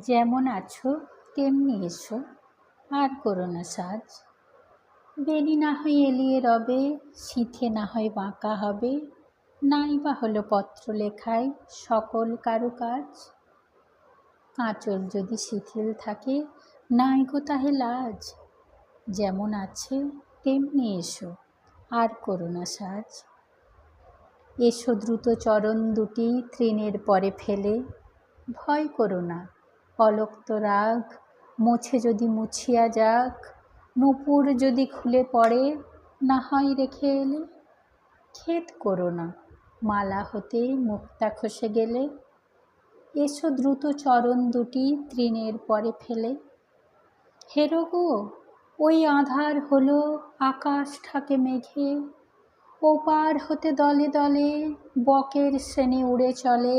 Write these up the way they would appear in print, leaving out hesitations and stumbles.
যেমন আছো তেমনি এসো, আর করো না সাজ। বেণী না হয় এলিয়ে রবে, সিঁথে না হয় বাঁকা হবে, নাই বা হলো পত্র লেখায় সকল কারুকাজ। আঁচল যদি শিথিল থাকে, নাই গো তাহে লাজ। যেমন আছে তেমনি এসো, আর করো না সাজ। এসো দ্রুত চরণ দুটি তৃণের পরে ফেলে, ভয় করো না অলক্ত রাগ, মুছে যদি মুছিয়া যাক। নূপুর যদি খুলে পড়ে, না হয় রেখে এলে। খেদ করো না মালা হতে মুক্তা খসে গেলে, এসো দ্রুত চরণ দুটি তৃণের পরে ফেলে। হেরো গো ওই আঁধার হলো আকাশ ঢাকে মেঘে, ওপার হতে দলে দলে বকের শ্রেণী উড়ে চলে।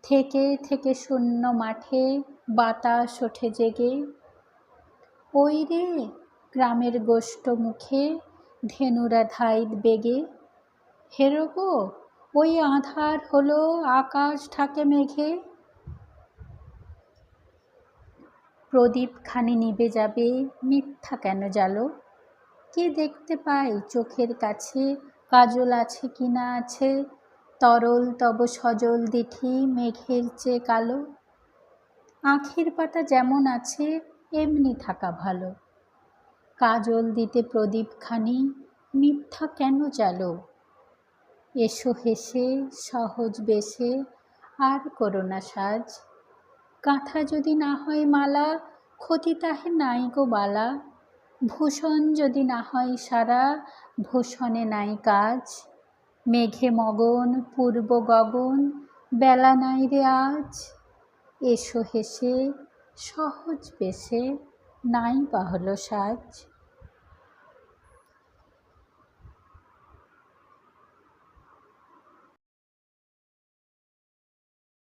থেকে থেকে শূন্য মাঠে বাতাস ওঠে জেগে। ওই রে গ্রামের গোষ্ঠ মুখে ধেনুরা ধাইত বেগে। হেরো গো ওই আঁধার হলো আকাশ ঢাকে মেঘে। প্রদীপখানি নিবে যাবে, মিথ্যা কেন জ্বালো? কে দেখতে পায় চোখের কাছে কাজল আছে কি না আছে, তরল তব সজল দিঠি মেঘের চেয়ে কালো। আখের পাতা যেমন আছে এমনি থাকা ভালো, কাজল দিতে প্রদীপখানি মিথ্যা কেন জ্বালো? এসো হেসে সহজ বেশে, আর করো না সাজ। কাঁথা যদি না হয় মালা, ক্ষতি তাহে নাই গো বালা। ভূষণ যদি না হয় সারা, ভূষণে নাই কাজ। মেঘে মগন পূর্ব গগন, বেলা নাই রে আজ। এসো হেসে সহজ বেশে, নাই বা হলো সাজ।